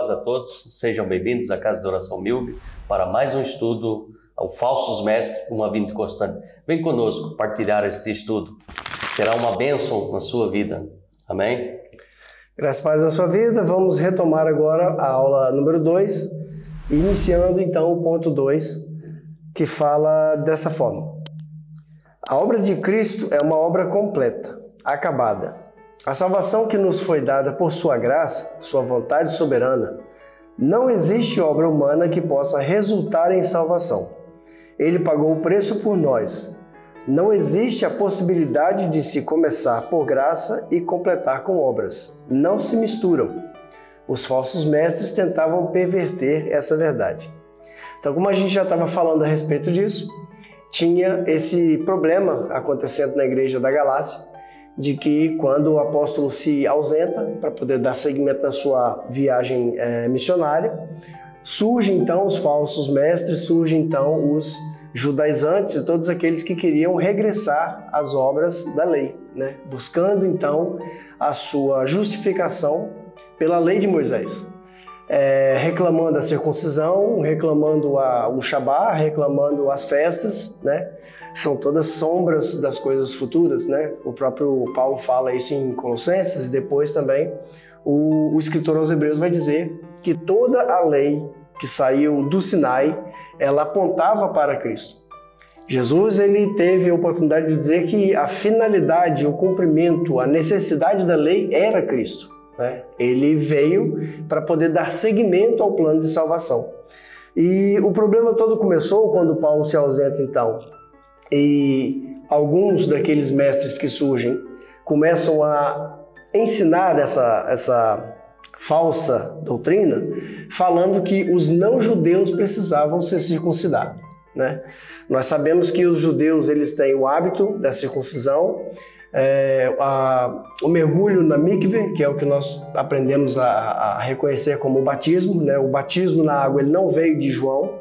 paz a todos, sejam bem-vindos à Casa de Oração Milbe para mais um estudo ao Falsos Mestres, uma vinda constante. Vem conosco partilhar este estudo, será uma bênção na sua vida, amém? Graças a paz na sua vida, vamos retomar agora a aula número 2, iniciando então o ponto 2, que fala dessa forma. A obra de Cristo é uma obra completa, acabada. A salvação que nos foi dada por sua graça, sua vontade soberana, não existe obra humana que possa resultar em salvação. Ele pagou o preço por nós. Não existe a possibilidade de se começar por graça e completar com obras. Não se misturam. Os falsos mestres tentavam perverter essa verdade. Então, como a gente já estava falando a respeito disso, tinha esse problema acontecendo na igreja da Galácia, de que quando o apóstolo se ausenta para poder dar seguimento na sua viagem missionária, surgem então os falsos mestres, surgem então os judaizantes e todos aqueles que queriam regressar às obras da lei, né? Buscando então a sua justificação pela lei de Moisés. Reclamando a circuncisão, reclamando o Shabá, reclamando as festas, né? São todas sombras das coisas futuras, né? O próprio Paulo fala isso em Colossenses, e depois também o escritor aos Hebreus vai dizer que toda a lei que saiu do Sinai, ela apontava para Cristo. Jesus, ele teve a oportunidade de dizer que a finalidade, o cumprimento, a necessidade da lei era Cristo. Ele veio para poder dar seguimento ao plano de salvação. E o problema todo começou quando Paulo se ausenta, então, e alguns daqueles mestres que surgem começam a ensinar essa falsa doutrina, falando que os não-judeus precisavam ser circuncidados. Nós sabemos que os judeus eles têm o hábito da circuncisão, o mergulho na mikve, que é o que nós aprendemos a reconhecer como o batismo, né? O batismo na água ele não veio de João,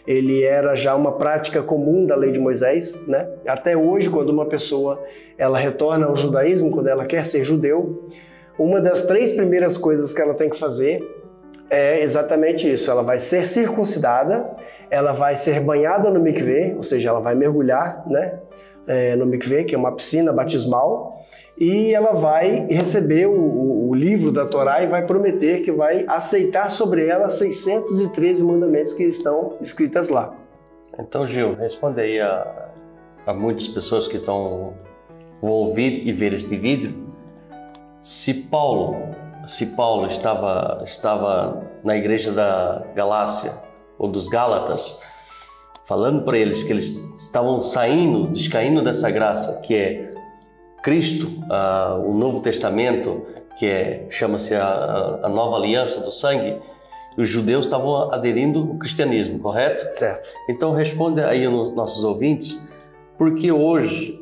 ele era já uma prática comum da lei de Moisés, né? Até hoje, quando uma pessoa ela retorna ao judaísmo, quando ela quer ser judeu, uma das 3 primeiras coisas que ela tem que fazer é exatamente isso. Ela vai ser circuncidada, ela vai ser banhada no mikve, ou seja, ela vai mergulhar, né? No mikve, que é uma piscina batismal, e ela vai receber o livro da Torá e vai prometer que vai aceitar sobre ela 613 mandamentos que estão escritas lá. Então, Gil, responde aí a muitas pessoas que vão ouvir e ver este vídeo. Se Paulo estava na igreja da Galácia ou dos Gálatas, falando para eles que eles estavam descaindo dessa graça, que é Cristo, o Novo Testamento, que chama-se a Nova Aliança do Sangue, os judeus estavam aderindo ao cristianismo, correto? Certo. Então responde aí aos nossos ouvintes, porque hoje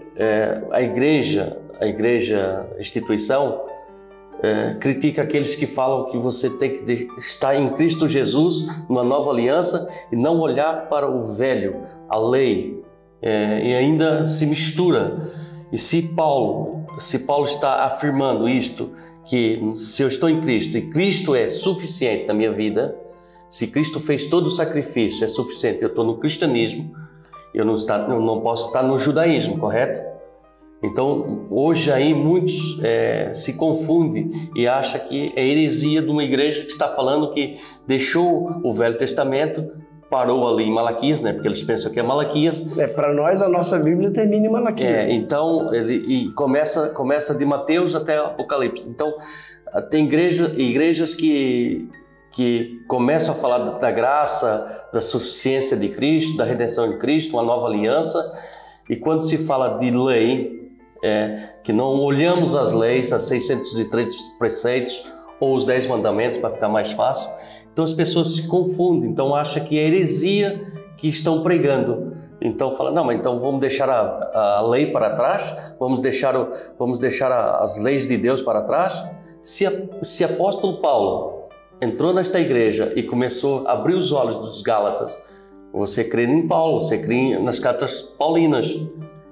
a igreja, instituição, critica aqueles que falam que você tem que estar em Cristo Jesus, numa nova aliança, e não olhar para o velho, a lei, e ainda se mistura. E se Paulo está afirmando isto, que se eu estou em Cristo e Cristo é suficiente na minha vida, se Cristo fez todo o sacrifício, é suficiente, eu estou no cristianismo, eu não posso estar no judaísmo, correto? Então, hoje aí muitos se confundem e acham que é heresia de uma igreja que está falando que deixou o Velho Testamento, parou ali em Malaquias, né? Porque eles pensam que é Malaquias. Para nós, a nossa Bíblia termina em Malaquias. Então, ele começa de Mateus até Apocalipse. Então, tem igrejas que começam a falar da graça, da suficiência de Cristo, da redenção de Cristo, uma nova aliança, e quando se fala de lei, que não olhamos as leis, as 603 preceitos ou os 10 mandamentos para ficar mais fácil, então as pessoas se confundem, então acham que é heresia que estão pregando. Então fala, não, mas então vamos deixar a lei para trás, vamos deixar as leis de Deus para trás. Se apóstolo Paulo entrou nesta igreja e começou a abrir os olhos dos Gálatas, você crê em Paulo, você crê nas cartas paulinas.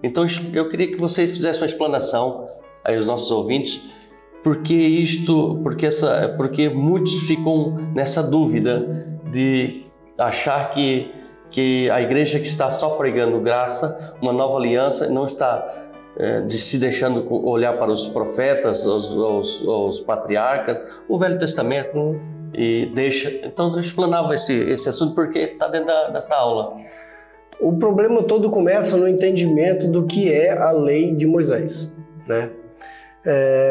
Então eu queria que você fizesse uma explanação aí aos nossos ouvintes, porque muitos ficam nessa dúvida de achar que a igreja que está só pregando graça, uma nova aliança, não está se deixando olhar para os profetas, os patriarcas, o Velho Testamento, e deixa. Então eu explanava esse assunto porque está dentro desta aula. O problema todo começa no entendimento do que é a lei de Moisés, né?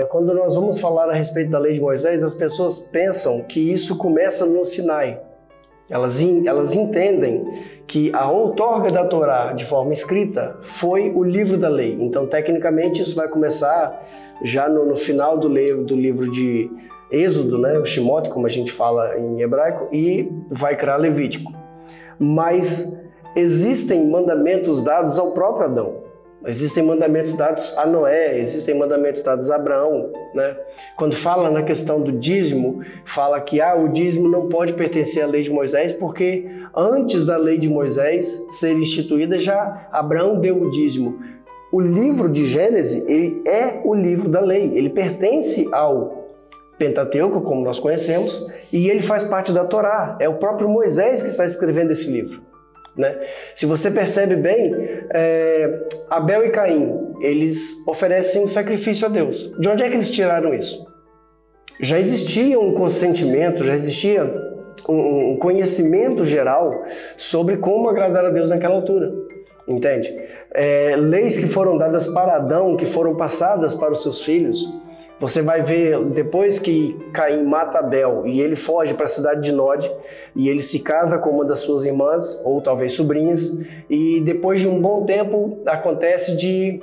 Quando nós vamos falar a respeito da lei de Moisés, as pessoas pensam que isso começa no Sinai. Elas entendem que a outorga da Torá de forma escrita foi o livro da lei. Então, tecnicamente, isso vai começar já no final do livro de Êxodo, né? O Shemot, como a gente fala em hebraico, e vai criar Levítico. Mas existem mandamentos dados ao próprio Adão. Existem mandamentos dados a Noé, existem mandamentos dados a Abraão, né? Quando fala na questão do dízimo, fala que o dízimo não pode pertencer à lei de Moisés, porque antes da lei de Moisés ser instituída, já Abraão deu o dízimo. O livro de Gênesis, ele é o livro da lei, ele pertence ao Pentateuco, como nós conhecemos, e ele faz parte da Torá. É o próprio Moisés que está escrevendo esse livro, né? Se você percebe bem, Abel e Caim, eles oferecem um sacrifício a Deus. De onde é que eles tiraram isso? Já existia um consentimento, já existia um conhecimento geral sobre como agradar a Deus naquela altura, entende? Leis que foram dadas para Adão, que foram passadas para os seus filhos. Você vai ver, depois que Caim mata Abel e ele foge para a cidade de Nod, e ele se casa com uma das suas irmãs, ou talvez sobrinhas, e depois de um bom tempo acontece de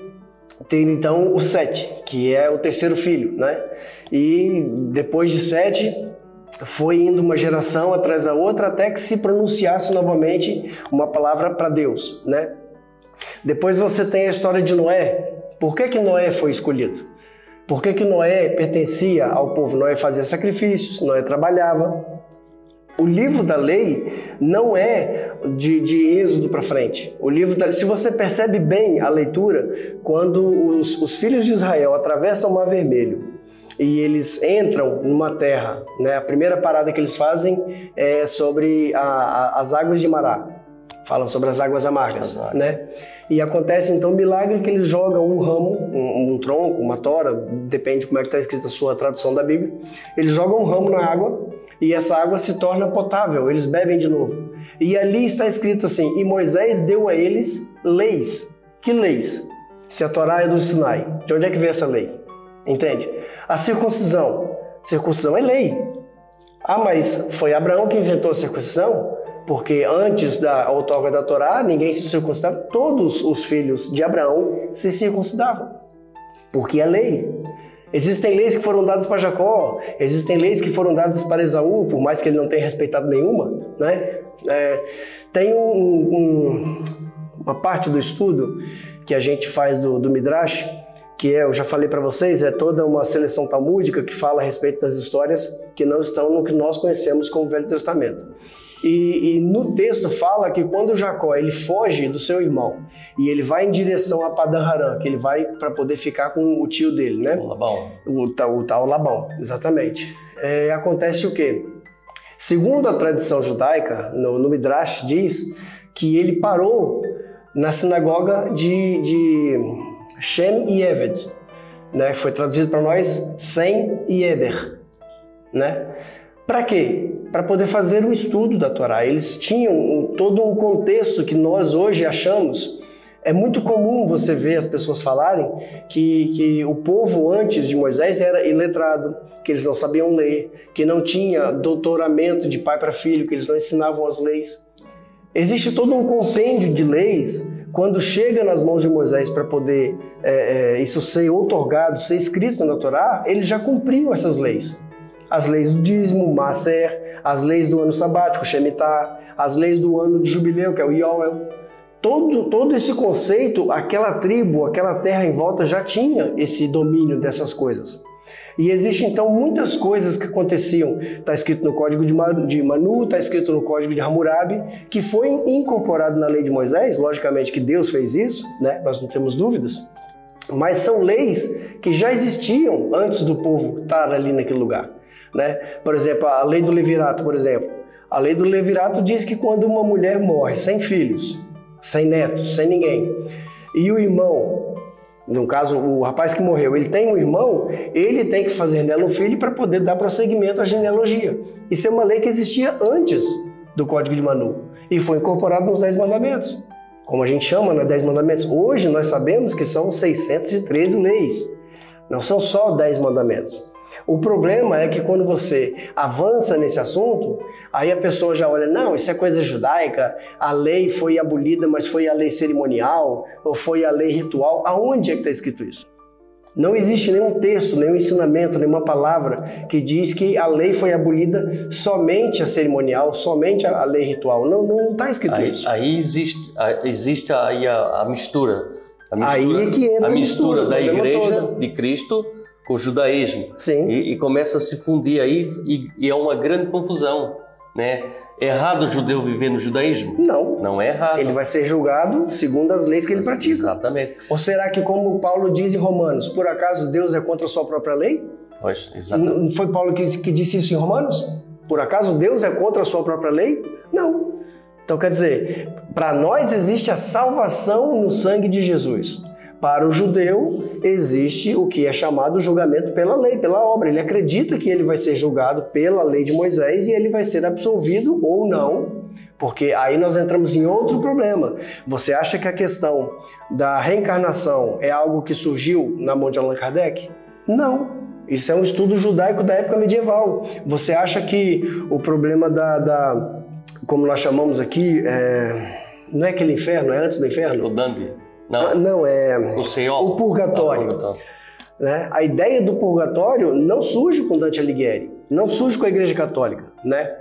ter então o Sete, que é o terceiro filho, né? E depois de Sete, foi indo uma geração atrás da outra até que se pronunciasse novamente uma palavra para Deus, né? Depois você tem a história de Noé. Por que Noé foi escolhido? Por que Noé pertencia ao povo? Noé fazia sacrifícios, Noé trabalhava. O livro da lei não é de Êxodo para frente. Se você percebe bem a leitura, quando os filhos de Israel atravessam o Mar Vermelho e eles entram numa terra, né? A primeira parada que eles fazem é sobre as águas de Mará. Falam sobre as águas amargas, né? E acontece então um milagre que eles jogam um ramo, um tronco, uma tora, depende de como é que está escrita a sua tradução da Bíblia. Eles jogam um ramo na água e essa água se torna potável, eles bebem de novo. E ali está escrito assim: e Moisés deu a eles leis. Que leis? Se a Torá é do Sinai, de onde é que veio essa lei? Entende? A circuncisão. Circuncisão é lei. Mas foi Abraão que inventou a circuncisão? Porque antes da outorga da Torá, ninguém se circuncidava. Todos os filhos de Abraão se circuncidavam. Porque é lei. Existem leis que foram dadas para Jacó, existem leis que foram dadas para Esaú, por mais que ele não tenha respeitado nenhuma, né? Tem uma parte do estudo que a gente faz do Midrash, que eu já falei para vocês, é toda uma seleção talmúdica que fala a respeito das histórias que não estão no que nós conhecemos como Velho Testamento. E no texto fala que quando Jacó ele foge do seu irmão e ele vai em direção a Padan Aram, que ele vai para poder ficar com o tio dele, né? O Labão. O tal Labão, exatamente. Acontece o quê? Segundo a tradição judaica, no Midrash diz que ele parou na sinagoga de Shem e Eved, né? Foi traduzido para nós Sem e Eber, né? Para quê? Para poder fazer o estudo da Torá. Eles tinham todo um contexto que nós hoje achamos. É muito comum você ver as pessoas falarem que o povo antes de Moisés era iletrado, que eles não sabiam ler, que não tinha doutoramento de pai para filho, que eles não ensinavam as leis. Existe todo um compêndio de leis. Quando chega nas mãos de Moisés para poder isso ser outorgado, ser escrito na Torá, eles já cumpriam essas leis. As leis do dízimo, Maaser, as leis do ano sabático, Shemitah, as leis do ano de jubileu, que é o Yoel. Todo esse conceito, aquela tribo, aquela terra em volta já tinha esse domínio dessas coisas. E existem então muitas coisas que aconteciam. Está escrito no Código de Manu, está escrito no Código de Hammurabi, que foi incorporado na lei de Moisés, logicamente que Deus fez isso, né? Nós não temos dúvidas. mas são leis que já existiam antes do povo estar ali naquele lugar, né? Por exemplo, a lei do levirato, por exemplo. A lei do levirato diz que quando uma mulher morre sem filhos, sem netos, sem ninguém, e o irmão, no caso o rapaz que morreu, ele tem um irmão, ele tem que fazer nela um filho para poder dar prosseguimento à genealogia. Isso é uma lei que existia antes do Código de Manu e foi incorporado nos 10 mandamentos, como a gente chama, né, 10 mandamentos. Hoje nós sabemos que são 613 leis, não são só 10 mandamentos. O problema é que quando você avança nesse assunto, aí a pessoa já olha, não, isso é coisa judaica, a lei foi abolida, mas foi a lei cerimonial, ou foi a lei ritual. Aonde é que está escrito isso? Não existe nenhum texto, nenhum ensinamento, nenhuma palavra que diz que a lei foi abolida somente a cerimonial, somente a lei ritual. Não está escrito isso. Aí existe aí a mistura. Aí é que entra a mistura da igreja todo. de Cristo com o judaísmo. Sim. E começa a se fundir aí e é uma grande confusão, né? É errado o judeu viver no judaísmo? Não. Não é errado. Ele vai ser julgado segundo as leis que ele pratica. Exatamente. Ou será que, como Paulo diz em Romanos, por acaso Deus é contra a sua própria lei? Pois, exatamente. Não foi Paulo que disse isso em Romanos? Por acaso Deus é contra a sua própria lei? Não. Então quer dizer, para nós existe a salvação no sangue de Jesus. Para o judeu, existe o que é chamado julgamento pela lei, pela obra. Ele acredita que ele vai ser julgado pela lei de Moisés e ele vai ser absolvido ou não, porque aí nós entramos em outro problema. Você acha que a questão da reencarnação é algo que surgiu na mão de Allan Kardec? Não. Isso é um estudo judaico da época medieval. Você acha que o problema como nós chamamos aqui, não é aquele inferno, é antes do inferno? O Dante. Não, é o purgatório. Né? A ideia do purgatório não surge com Dante Alighieri, não surge com a Igreja Católica. Né?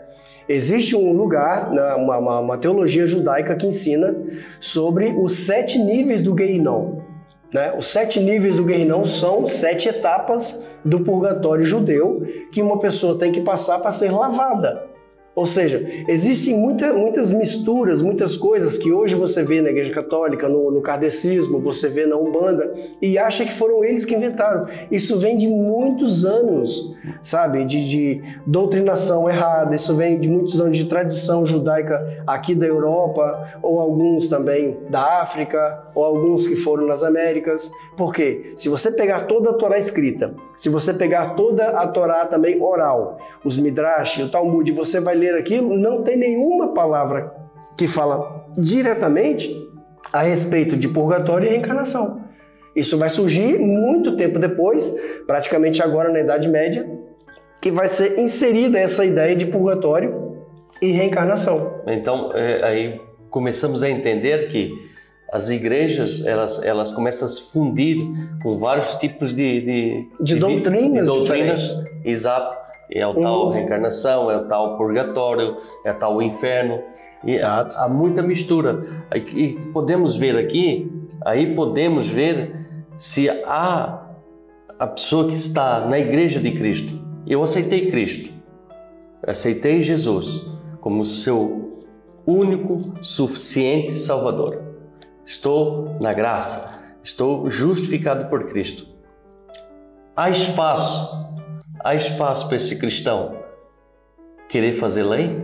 Existe um lugar, uma teologia judaica que ensina sobre os 7 níveis do Gehinom. Né? Os 7 níveis do Gehinom são 7 etapas do purgatório judeu que uma pessoa tem que passar para ser lavada. Ou seja, existem muitas misturas, muitas coisas que hoje você vê na Igreja Católica, no kardecismo, você vê na Umbanda, e acha que foram eles que inventaram. Isso vem de muitos anos, sabe, de doutrinação errada, isso vem de muitos anos de tradição judaica aqui da Europa, ou alguns também da África, ou alguns que foram nas Américas. Por quê? Se você pegar toda a Torá escrita, se você pegar toda a Torá também oral, os Midrash, o Talmud, você vai ler aquilo, não tem nenhuma palavra que fala diretamente a respeito de purgatório e reencarnação. Isso vai surgir muito tempo depois, praticamente agora na Idade Média, que vai ser inserida essa ideia de purgatório e reencarnação. Então, aí começamos a entender que as igrejas, elas começam a se fundir com vários tipos de doutrinas. Exato. É o tal reencarnação, é o tal purgatório, é o tal inferno. E há muita mistura. E podemos ver aqui, aí podemos ver se a pessoa que está na igreja de Cristo. Eu aceitei Cristo, aceitei Jesus como seu único, suficiente Salvador. Estou na graça, estou justificado por Cristo. Há espaço para esse cristão querer fazer lei?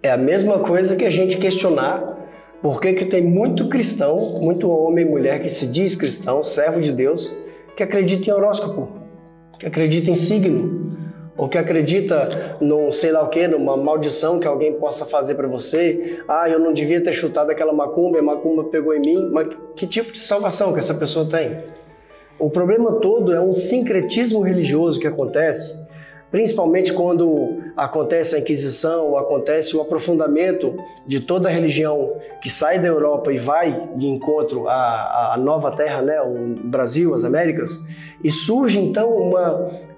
É a mesma coisa que a gente questionar por que tem muito cristão, muito homem e mulher que se diz cristão, servo de Deus, que acredita em horóscopo, que acredita em signo, ou que acredita num sei lá o que, numa maldição que alguém possa fazer para você. Ah, eu não devia ter chutado aquela macumba, a macumba pegou em mim. Mas que tipo de salvação que essa pessoa tem? O problema todo é um sincretismo religioso que acontece, principalmente quando acontece a Inquisição, acontece o aprofundamento de toda a religião que sai da Europa e vai de encontro à nova terra, né, o Brasil, as Américas, e surge então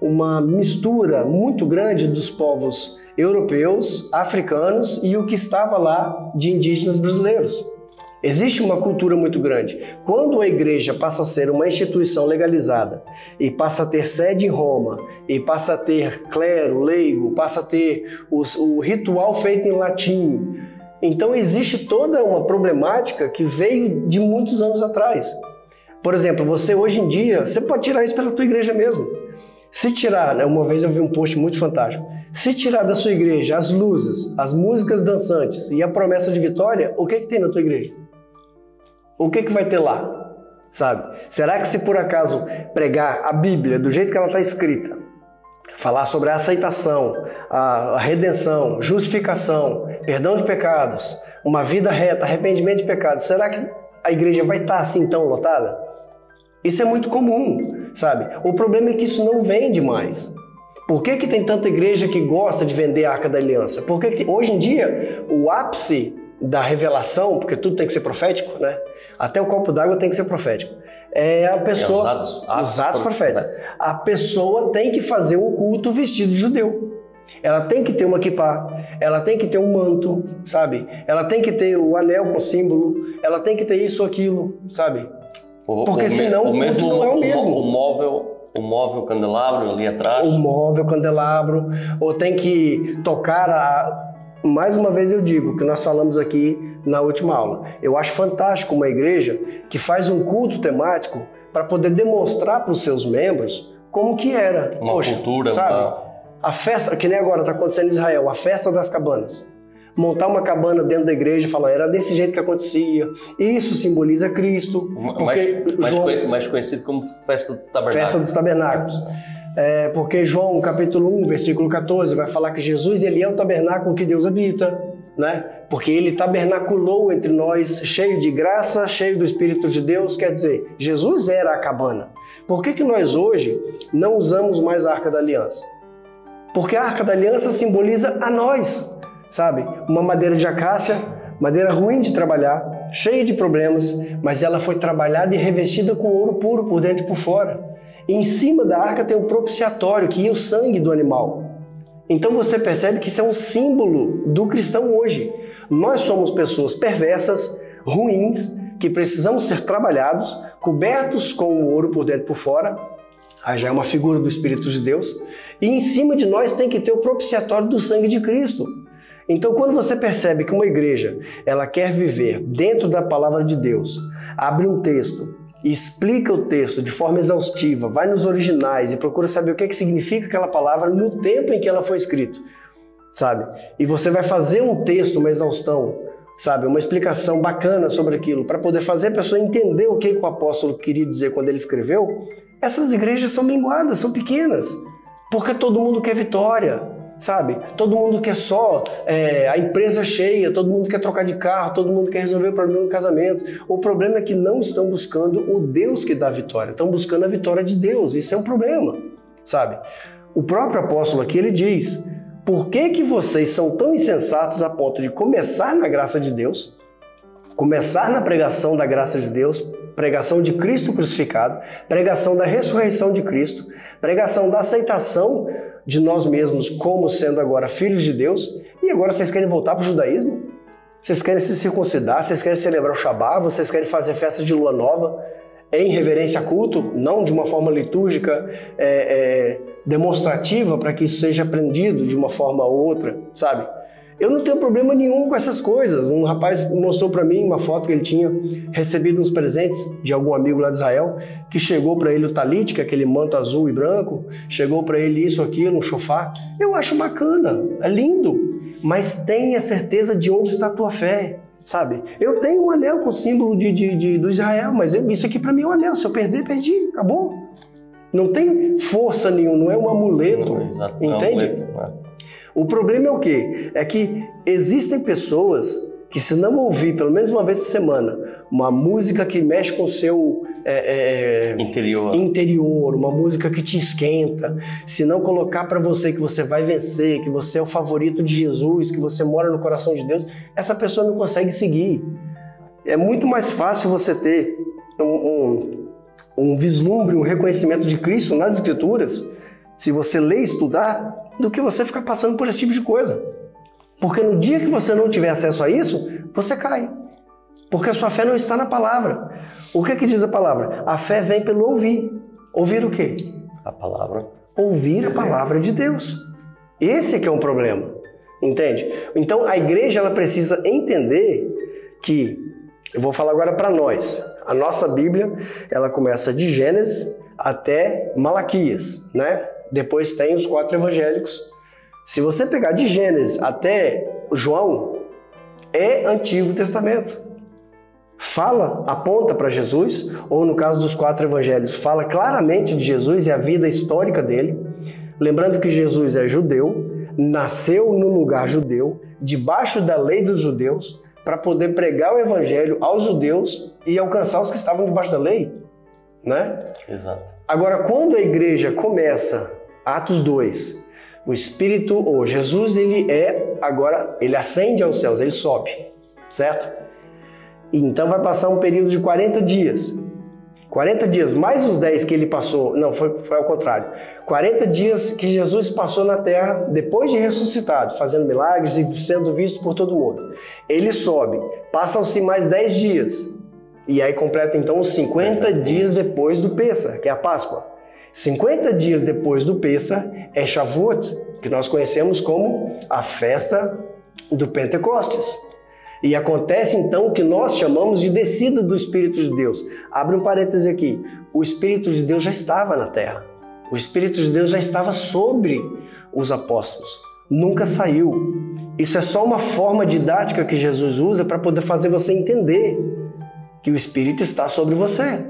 uma mistura muito grande dos povos europeus, africanos e o que estava lá de indígenas brasileiros. Existe uma cultura muito grande. Quando a igreja passa a ser uma instituição legalizada e passa a ter sede em Roma, e passa a ter clero, leigo, passa a ter o ritual feito em latim, então existe toda uma problemática que veio de muitos anos atrás. Por exemplo, você hoje em dia, você pode tirar isso pela tua igreja mesmo. Se tirar, né, uma vez eu vi um post muito fantástico, se tirar da sua igreja as luzes, as músicas dançantes e a promessa de vitória, o que tem na tua igreja? O que vai ter lá? Sabe? Será que se por acaso pregar a Bíblia do jeito que ela está escrita, falar sobre a aceitação, a redenção, justificação, perdão de pecados, uma vida reta, arrependimento de pecados, será que a igreja vai estar assim tão lotada? Isso é muito comum, sabe? O problema é que isso não vende mais. Por que tem tanta igreja que gosta de vender a Arca da Aliança? Porque hoje em dia o ápice da revelação, porque tudo tem que ser profético, né? Até o copo d'água tem que ser profético. É a pessoa, os atos proféticos. A pessoa tem que fazer um culto vestido de judeu. Ela tem que ter uma kippá, ela tem que ter um manto, sabe? Ela tem que ter o anel com símbolo, ela tem que ter isso ou aquilo, sabe? Porque senão o culto não é o mesmo. O móvel candelabro ali atrás. O móvel candelabro, ou tem que tocar Mais uma vez eu digo que nós falamos aqui na última aula. Eu acho fantástico uma igreja que faz um culto temático para poder demonstrar para os seus membros como que era. Uma cultura, sabe? A festa, que nem agora está acontecendo em Israel, a festa das cabanas. Montar uma cabana dentro da igreja e falar, era desse jeito que acontecia. Isso simboliza Cristo. Mais conhecido como Festa dos Tabernáculos. Festa dos Tabernáculos. Porque João, capítulo 1, versículo 14, vai falar que Jesus ele é o tabernáculo que Deus habita, né? Porque ele tabernaculou entre nós, cheio de graça, cheio do Espírito de Deus. Quer dizer, Jesus era a cabana. Por que nós hoje não usamos mais a Arca da Aliança? Porque a Arca da Aliança simboliza a nós, sabe? Uma madeira de acácia, madeira ruim de trabalhar, cheia de problemas, mas ela foi trabalhada e revestida com ouro puro por dentro e por fora. E em cima da arca tem o propiciatório, que é o sangue do animal. Então você percebe que isso é um símbolo do cristão hoje. Nós somos pessoas perversas, ruins, que precisamos ser trabalhados, cobertos com o ouro por dentro e por fora. Aí já é uma figura do Espírito de Deus. E em cima de nós tem que ter o propiciatório do sangue de Cristo. Então quando você percebe que uma igreja ela quer viver dentro da palavra de Deus, abre um texto, explica o texto de forma exaustiva, vai nos originais e procura saber o que significa aquela palavra no tempo em que ela foi escrita, sabe? E você vai fazer um texto, uma exaustão, sabe? Uma explicação bacana sobre aquilo, para poder fazer a pessoa entender o que o apóstolo queria dizer quando ele escreveu. Essas igrejas são minguadas, são pequenas, porque todo mundo quer vitória, sabe? Todo mundo quer só a empresa cheia, todo mundo quer trocar de carro, todo mundo quer resolver o problema do casamento. O problema é que não estão buscando o Deus que dá vitória, estão buscando a vitória de Deus. Isso é um problema, sabe? O próprio apóstolo aqui, ele diz, por que vocês são tão insensatos a ponto de começar na graça de Deus, começar na pregação da graça de Deus, pregação de Cristo crucificado, pregação da ressurreição de Cristo, pregação da aceitação de nós mesmos como sendo agora filhos de Deus, e agora vocês querem voltar para o judaísmo? Vocês querem se circuncidar? Vocês querem celebrar o Shabá? Vocês querem fazer festa de lua nova em reverência a culto? Não de uma forma litúrgica, demonstrativa, para que isso seja aprendido de uma forma ou outra, sabe? Eu não tenho problema nenhum com essas coisas. Um rapaz mostrou para mim uma foto que ele tinha recebido uns presentes de algum amigo lá de Israel, que chegou para ele o talit, que é aquele manto azul e branco, chegou para ele isso, aquilo, um chofar. Eu acho bacana, é lindo, mas tenha certeza de onde está a tua fé, sabe? Eu tenho um anel com símbolo do Israel, mas isso aqui para mim é um anel, se eu perder, perdi, acabou. Não tem força nenhuma, não é um amuleto, entende? É um amuleto, O problema é o quê? É que existem pessoas que, se não ouvir pelo menos uma vez por semana uma música que mexe com o seu interior, uma música que te esquenta, se não colocar para você que você vai vencer, que você é o favorito de Jesus, que você mora no coração de Deus, essa pessoa não consegue seguir. É muito mais fácil você ter um vislumbre, um reconhecimento de Cristo nas Escrituras, se você ler e estudar, do que você ficar passando por esse tipo de coisa. Porque no dia que você não tiver acesso a isso, você cai. Porque a sua fé não está na palavra. O que diz a palavra? A fé vem pelo ouvir. Ouvir o quê? A palavra. Ouvir a palavra de Deus. Esse é que é um problema. Entende? Então a igreja ela precisa entender que, eu vou falar agora para nós, A nossa Bíblia, ela começa de Gênesis até Malaquias, né? Depois tem os 4 evangélicos. Se você pegar de Gênesis até João, é Antigo Testamento. Fala, aponta para Jesus, ou no caso dos 4 evangelhos, fala claramente de Jesus e a vida histórica dele. Lembrando que Jesus é judeu, nasceu no lugar judeu, debaixo da lei dos judeus, para poder pregar o evangelho aos judeus e alcançar os que estavam debaixo da lei, né? Exato. Agora, quando a igreja começa, Atos 2, o Espírito, ou Jesus, ele ascende aos céus, ele sobe, certo? Então vai passar um período de 40 dias. 40 dias, mais os 10 que ele passou, não, foi ao contrário. 40 dias que Jesus passou na terra, depois de ressuscitado, fazendo milagres e sendo visto por todo mundo. Ele sobe, passam-se mais 10 dias. E aí completa então os 50 dias depois do Pêssar, que é a Páscoa. 50 dias depois do Pêssar é Shavuot, que nós conhecemos como a festa do Pentecostes. E acontece então o que nós chamamos de descida do Espírito de Deus. Abre um parêntese aqui. O Espírito de Deus já estava na terra. O Espírito de Deus já estava sobre os apóstolos. Nunca saiu. Isso é só uma forma didática que Jesus usa para poder fazer você entender que o Espírito está sobre você.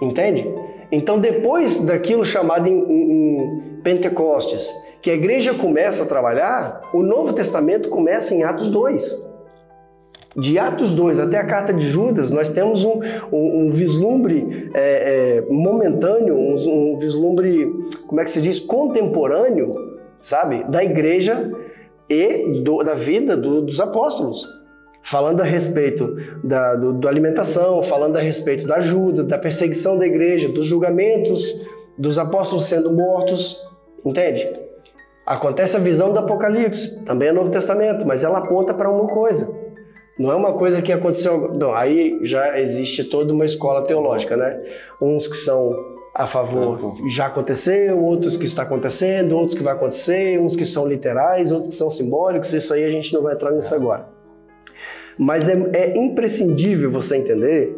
Entende? Então, depois daquilo chamado em Pentecostes, que a igreja começa a trabalhar, o Novo Testamento começa em Atos 2. De Atos 2 até a carta de Judas, nós temos um vislumbre momentâneo, um vislumbre, como é que se diz, contemporâneo, sabe, da igreja e da vida dos apóstolos. Falando a respeito da alimentação, falando a respeito da ajuda, da perseguição da igreja, dos julgamentos, dos apóstolos sendo mortos, entende? Acontece a visão do Apocalipse, também é Novo Testamento, mas ela aponta para uma coisa. Não é uma coisa que aconteceu... Não, aí já existe toda uma escola teológica, né? Uns que são a favor, já aconteceu, outros que está acontecendo, outros que vai acontecer, uns que são literais, outros que são simbólicos, isso aí a gente não vai entrar nisso agora. Mas é imprescindível você entender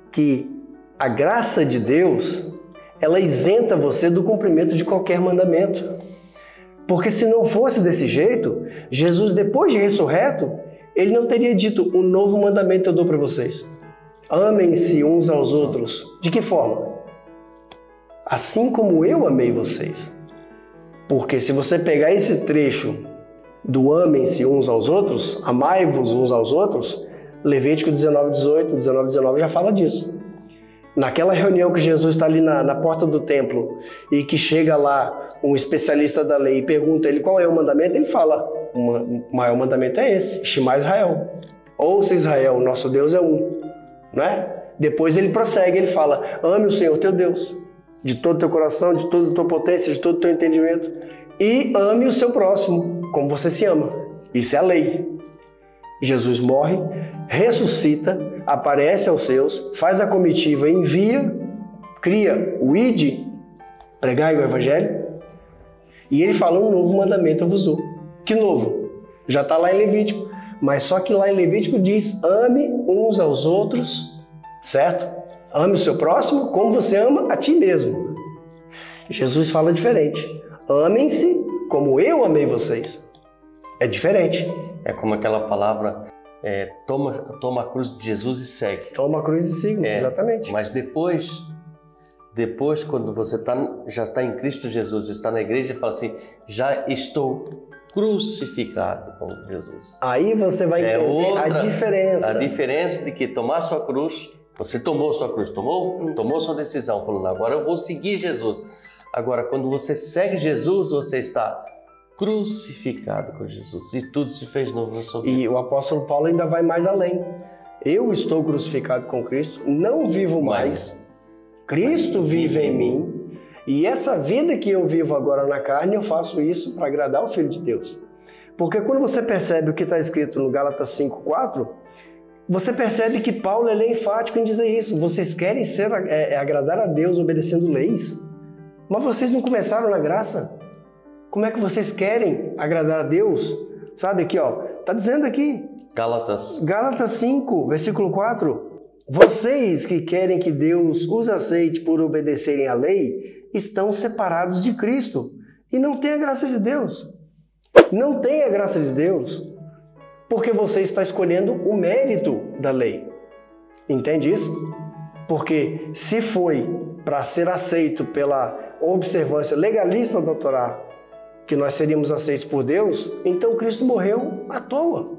que a graça de Deus, ela isenta você do cumprimento de qualquer mandamento. Porque se não fosse desse jeito, Jesus, depois de ressurreto, ele não teria dito, um novo mandamento eu dou para vocês. Amem-se uns aos outros. De que forma? Assim como eu amei vocês. Porque se você pegar esse trecho do amem-se uns aos outros, amai-vos uns aos outros, Levítico 19:18, 19:19 já fala disso. Naquela reunião que Jesus está ali na porta do templo e que chega lá um especialista da lei e pergunta ele qual é o mandamento, ele fala, o maior mandamento é esse, Shema Israel. Ouça Israel, nosso Deus é um. Né? Depois ele prossegue, ele fala, ame o Senhor teu Deus, de todo o teu coração, de toda a tua potência, de todo o teu entendimento, e ame o seu próximo, como você se ama. Isso é a lei. Jesus morre, ressuscita, aparece aos seus, faz a comitiva, envia, cria o ID, pregai o Evangelho, e ele fala, um novo mandamento eu vos dou. Que novo? Já está lá em Levítico, mas só que lá em Levítico diz, ame uns aos outros, certo? Ame o seu próximo como você ama a ti mesmo. Jesus fala diferente, amem-se como eu amei vocês. É diferente. É como aquela palavra, toma a cruz de Jesus e segue. Toma a cruz e siga, exatamente. Mas depois quando você já está em Cristo Jesus, está na igreja, fala assim, já estou crucificado com Jesus. Aí você vai entender a diferença. A diferença de que tomar sua cruz, você tomou sua cruz, tomou sua decisão, falando, agora eu vou seguir Jesus. Agora, quando você segue Jesus, você está crucificado com Jesus e tudo se fez novo na sua vida. E o apóstolo Paulo ainda vai mais além. Eu estou crucificado com Cristo, não vivo mais. Cristo vive em mim e essa vida que eu vivo agora na carne, eu faço isso para agradar o Filho de Deus. Porque quando você percebe o que está escrito no Gálatas 5:4, você percebe que Paulo é enfático em dizer isso. Vocês querem agradar a Deus obedecendo leis? Mas vocês não começaram na graça? Como é que vocês querem agradar a Deus? Sabe aqui, ó, tá dizendo aqui. Gálatas 5, versículo 4. Vocês que querem que Deus os aceite por obedecerem à lei, estão separados de Cristo e não têm a graça de Deus. Não tem a graça de Deus porque você está escolhendo o mérito da lei. Entende isso? Porque se foi para ser aceito pela observância legalista da Torá, que nós seríamos aceitos por Deus, então Cristo morreu à toa.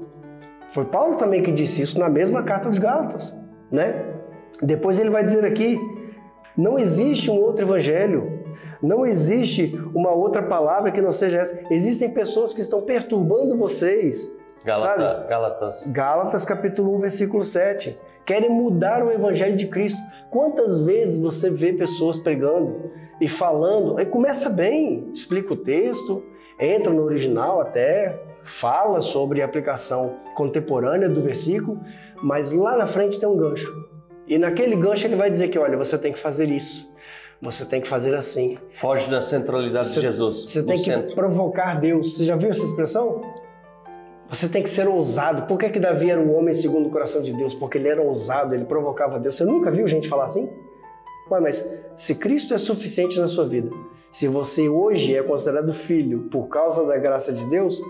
Foi Paulo também que disse isso na mesma carta dos Gálatas, né? Depois ele vai dizer aqui, não existe um outro evangelho, não existe uma outra palavra que não seja essa. Existem pessoas que estão perturbando vocês. Gálatas capítulo 1, versículo 7. Querem mudar o evangelho de Cristo. Quantas vezes você vê pessoas pregando e falando, aí começa bem, explica o texto, entra no original até, fala sobre a aplicação contemporânea do versículo, mas lá na frente tem um gancho. E naquele gancho ele vai dizer que, olha, você tem que fazer isso, você tem que fazer assim. Foge da centralidade de Jesus. Você tem que provocar Deus. Você já viu essa expressão? Você tem que ser ousado. Por que Davi era um homem segundo o coração de Deus? Porque ele era ousado, ele provocava Deus. Você nunca viu gente falar assim? Ué, mas se Cristo é suficiente na sua vida, se você hoje é considerado filho por causa da graça de Deus,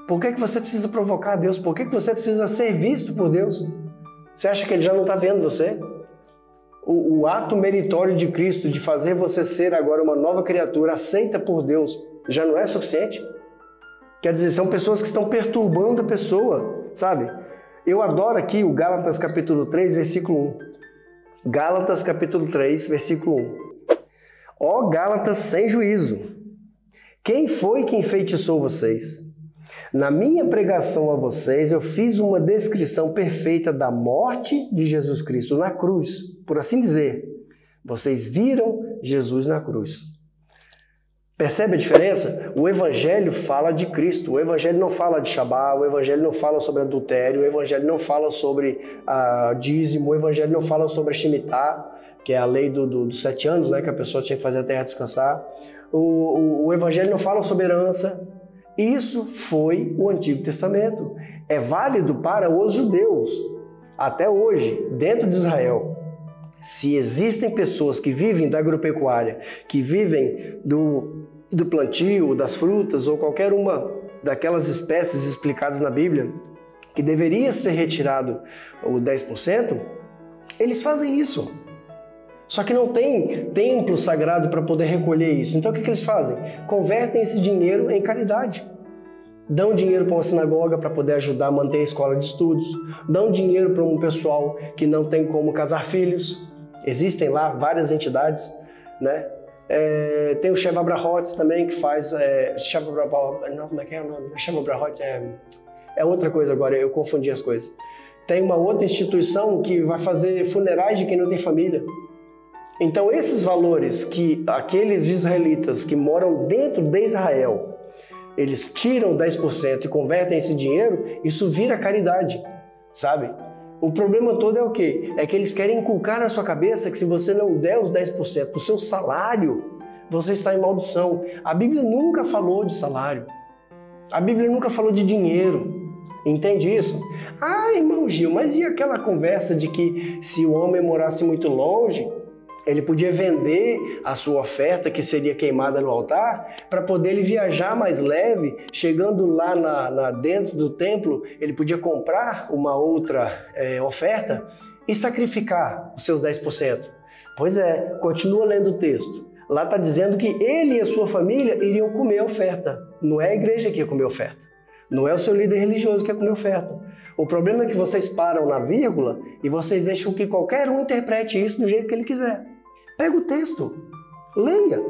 por que você precisa provocar Deus? Por que você precisa ser visto por Deus? Você acha que ele já não está vendo você? O ato meritório de Cristo de fazer você ser agora uma nova criatura aceita por Deus já não é suficiente? Quer dizer, são pessoas que estão perturbando a pessoa, sabe? Eu adoro aqui o Gálatas capítulo 3, versículo 1. Gálatas capítulo 3, versículo 1. Ó Gálatas sem juízo, quem foi que enfeitiçou vocês? Na minha pregação a vocês, eu fiz uma descrição perfeita da morte de Jesus Cristo na cruz, por assim dizer. Vocês viram Jesus na cruz. Percebe a diferença? O Evangelho fala de Cristo, o Evangelho não fala de Shabá, o Evangelho não fala sobre adultério, o Evangelho não fala sobre dízimo, o Evangelho não fala sobre a Shemitah, que é a lei dos 7 anos, né, que a pessoa tinha que fazer a terra descansar. O Evangelho não fala sobre herança. Isso foi o Antigo Testamento. É válido para os judeus. Até hoje, dentro de Israel, se existem pessoas que vivem da agropecuária, que vivem do plantio, das frutas ou qualquer uma daquelas espécies explicadas na Bíblia, que deveria ser retirado o 10%, eles fazem isso. Só que não tem templo sagrado para poder recolher isso. Então o que eles fazem? Convertem esse dinheiro em caridade. Dão dinheiro para uma sinagoga para poder ajudar a manter a escola de estudos. Dão dinheiro para um pessoal que não tem como casar filhos. Existem lá várias entidades, né? Tem o Sheva Brahot também que faz... não, como é que é o nome? Sheva Brahot é outra coisa agora, eu confundi as coisas. Tem uma outra instituição que vai fazer funerais de quem não tem família. Então esses valores que aqueles israelitas que moram dentro de Israel, eles tiram 10% e convertem esse dinheiro, isso vira caridade, sabe? O problema todo é o quê? É que eles querem inculcar na sua cabeça que se você não der os 10% do seu salário, você está em maldição. A Bíblia nunca falou de salário. A Bíblia nunca falou de dinheiro. Entende isso? Ah, irmão Gil, mas e aquela conversa de que se o homem morasse muito longe, ele podia vender a sua oferta, que seria queimada no altar, para poder ele viajar mais leve, chegando lá dentro do templo, ele podia comprar uma outra oferta e sacrificar os seus 10%. Pois é, continua lendo o texto. Lá está dizendo que ele e a sua família iriam comer a oferta. Não é a igreja que ia comer a oferta. Não é o seu líder religioso que ia comer a oferta. O problema é que vocês param na vírgula e vocês deixam que qualquer um interprete isso do jeito que ele quiser. Pega o texto, leia.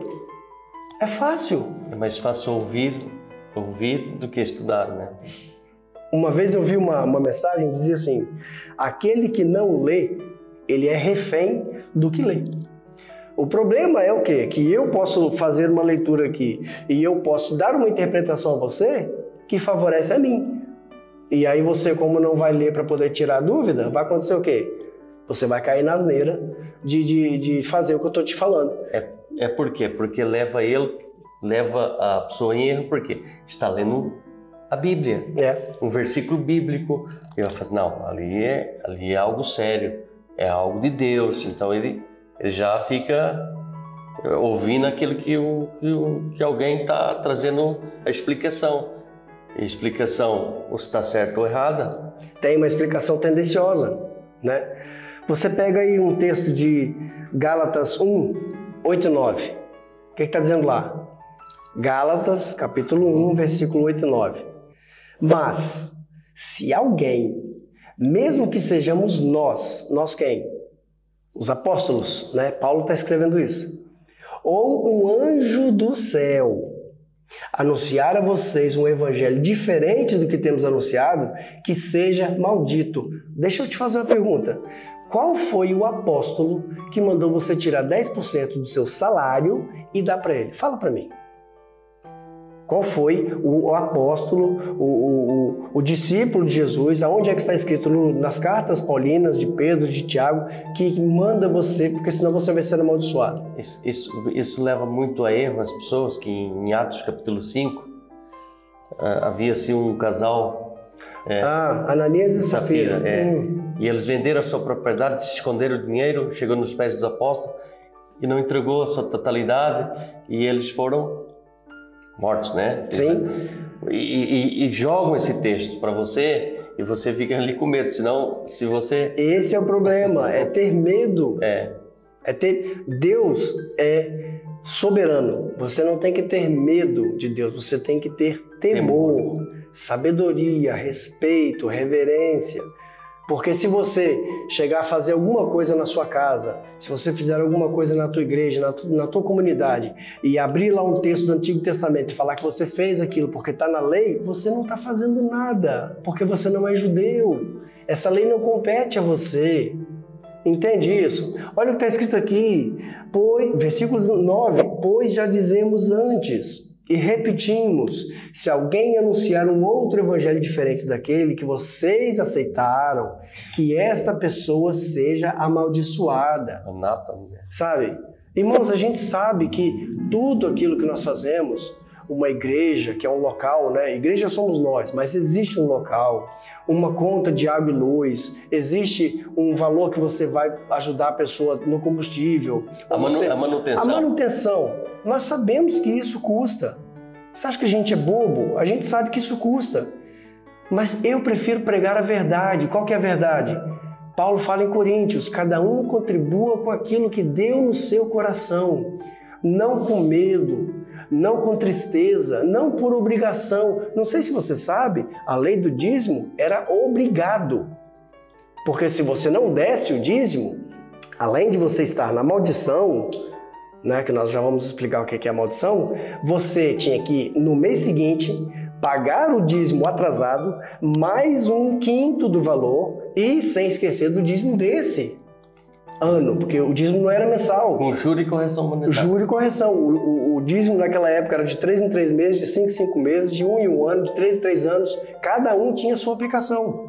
É fácil. É mais fácil ouvir do que estudar, né? Uma vez eu vi uma mensagem que dizia assim: aquele que não lê, ele é refém do que lê. O problema é o quê? Que eu posso fazer uma leitura aqui e eu posso dar uma interpretação a você que favorece a mim. E aí você, como não vai ler para poder tirar a dúvida, vai acontecer o quê? Você vai cair na asneira de fazer o que eu estou te falando. É por quê? Porque leva a pessoa em erro, porque está lendo a Bíblia, um versículo bíblico, e ela fala assim, não, ali é algo sério, é algo de Deus. Então ele já fica ouvindo aquilo que alguém está trazendo a explicação. A explicação, ou está certa ou errada. Tem uma explicação tendenciosa, né? Você pega aí um texto de Gálatas 1, 8 e 9. O que está dizendo lá? Gálatas, capítulo 1, versículo 8 e 9. Mas, se alguém, mesmo que sejamos nós quem? Os apóstolos, né? Paulo está escrevendo isso. Ou um anjo do céu anunciar a vocês um evangelho diferente do que temos anunciado, que seja maldito. Deixa eu te fazer uma pergunta. Qual foi o apóstolo que mandou você tirar 10% do seu salário e dar para ele? Fala para mim. Qual foi o apóstolo, o discípulo de Jesus, aonde é que está escrito nas cartas paulinas de Pedro, de Tiago, que manda você, porque senão você vai ser amaldiçoado? Isso leva muito a erro as pessoas, que em Atos capítulo 5, havia assim um casal... Ananias e Safira. E eles venderam a sua propriedade, se esconderam o dinheiro, chegou nos pés dos apóstolos e não entregou a sua totalidade, e eles foram mortos, né? Sim. E jogam esse texto para você e você fica ali com medo, senão se você... Esse é o problema, é ter medo. Deus é soberano, você não tem que ter medo de Deus, você tem que ter temor, sabedoria, respeito, reverência. Porque se você chegar a fazer alguma coisa na sua casa, se você fizer alguma coisa na tua igreja, na tua comunidade, e abrir lá um texto do Antigo Testamento e falar que você fez aquilo porque está na lei, você não está fazendo nada, porque você não é judeu. Essa lei não compete a você. Entende isso? Olha o que está escrito aqui, versículo 9, pois já dizemos antes e repetimos, se alguém anunciar um outro evangelho diferente daquele que vocês aceitaram, que esta pessoa seja amaldiçoada. Sabe? Irmãos, a gente sabe que tudo aquilo que nós fazemos, uma igreja, que é um local, né? Igreja somos nós, mas existe um local, uma conta de água e luz, existe um valor que você vai ajudar a pessoa no combustível. A manutenção. A manutenção. Nós sabemos que isso custa. Você acha que a gente é bobo? A gente sabe que isso custa. Mas eu prefiro pregar a verdade. Qual que é a verdade? Paulo fala em Coríntios, cada um contribua com aquilo que deu no seu coração, não com medo, não com tristeza, não por obrigação. Não sei se você sabe, a lei do dízimo era obrigado. Porque se você não desse o dízimo, além de você estar na maldição, né, que nós já vamos explicar o que é a maldição, você tinha que, no mês seguinte, pagar o dízimo atrasado, mais 1/5 do valor, e sem esquecer do dízimo desse ano, porque o dízimo não era mensal. Com juro e correção monetária. Juro e correção. O dízimo naquela época era de 3 em 3 meses, de 5 em 5 meses, de 1 em 1 ano, de 3 em 3 anos. Cada um tinha sua aplicação.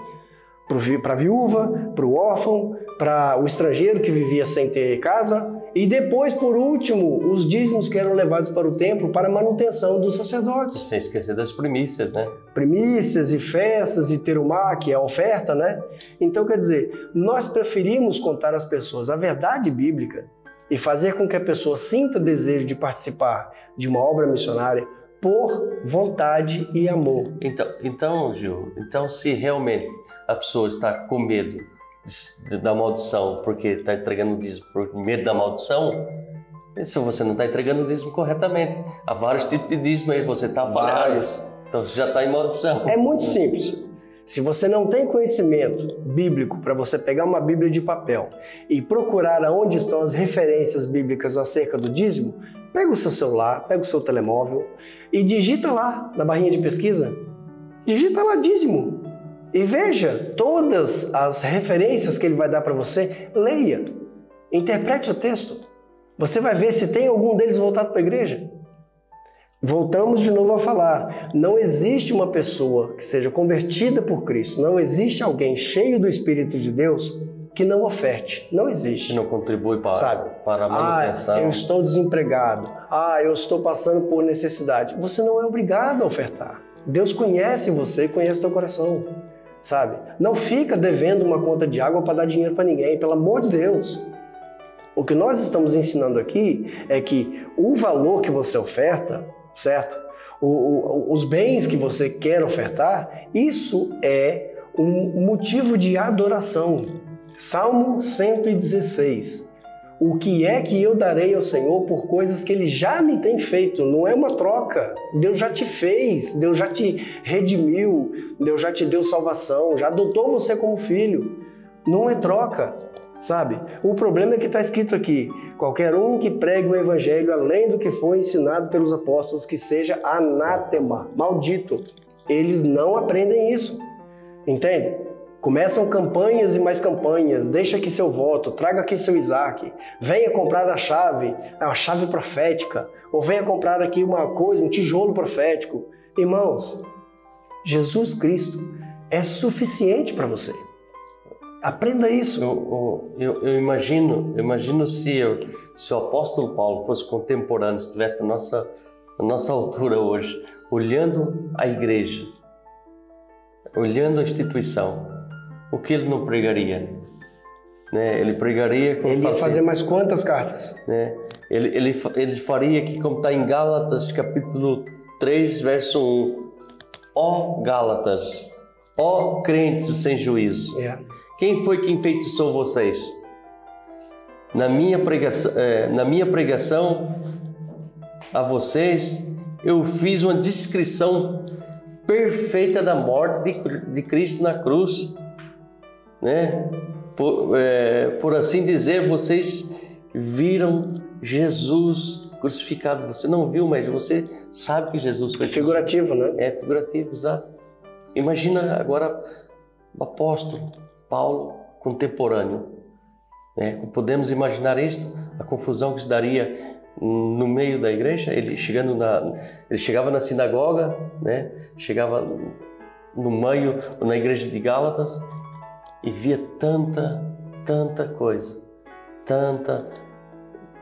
Para a viúva, para o órfão, para o estrangeiro que vivia sem ter casa. E depois, por último, os dízimos que eram levados para o templo para a manutenção dos sacerdotes. Sem esquecer das primícias, né? Primícias e festas e terumá, que é a oferta, né? Então, quer dizer, nós preferimos contar às pessoas a verdade bíblica e fazer com que a pessoa sinta desejo de participar de uma obra missionária por vontade e amor. Então, Gil, se realmente a pessoa está com medo da maldição porque está entregando o dízimo por medo da maldição, se você não está entregando o dízimo corretamente, há vários tipos de dízimo aí, você está falhando, então você já está em maldição. É muito simples. Se você não tem conhecimento bíblico para você pegar uma Bíblia de papel e procurar aonde estão as referências bíblicas acerca do dízimo, pega o seu celular, pega o seu telemóvel e digita lá na barrinha de pesquisa, digita lá dízimo e veja todas as referências que ele vai dar para você, leia, interprete o texto. Você vai ver se tem algum deles voltado para a igreja. Voltamos de novo a falar, não existe uma pessoa que seja convertida por Cristo, não existe alguém cheio do Espírito de Deus que não oferte, não existe. Que não contribui para a manutenção. Eu estou desempregado, eu estou passando por necessidade. Você não é obrigado a ofertar. Deus conhece você, conhece o teu coração. sabe? Não fica devendo uma conta de água para dar dinheiro para ninguém, pelo amor de Deus. O que nós estamos ensinando aqui é que o valor que você oferta, certo? Os bens que você quer ofertar, isso é um motivo de adoração. Salmo 116. O que é que eu darei ao Senhor por coisas que Ele já me tem feito? Não é uma troca. Deus já te fez, Deus já te redimiu, Deus já te deu salvação, já adotou você como filho. Não é troca, sabe? O problema é que está escrito aqui: qualquer um que pregue o evangelho além do que foi ensinado pelos apóstolos, que seja anátema, maldito. Eles não aprendem isso, entende? Começam campanhas e mais campanhas, deixa aqui seu voto, traga aqui seu Isaac, venha comprar a chave profética, ou venha comprar aqui uma coisa, um tijolo profético. Irmãos, Jesus Cristo é suficiente para você. Aprenda isso. Eu imagino se o apóstolo Paulo fosse contemporâneo, estivesse na nossa altura hoje, olhando a igreja, olhando a instituição, o que ele não pregaria? Né? Ele pregaria... Ele ia fazer mais quantas cartas? Né? Ele faria aqui, como está em Gálatas, capítulo 3, verso 1. Ó Gálatas, ó crentes sem juízo. Quem foi que enfeitiçou vocês? Na minha pregação a vocês, eu fiz uma descrição perfeita da morte de Cristo na cruz. Né? Por assim dizer, vocês viram Jesus crucificado. Você não viu, mas você sabe que Jesus foi figurativo, né? É figurativo, exato. Imagina agora o apóstolo Paulo contemporâneo. Né? Podemos imaginar isto, a confusão que se daria no meio da igreja. Ele chegava na sinagoga, né? Chegava no meio, na igreja de Gálatas, e via tanta coisa,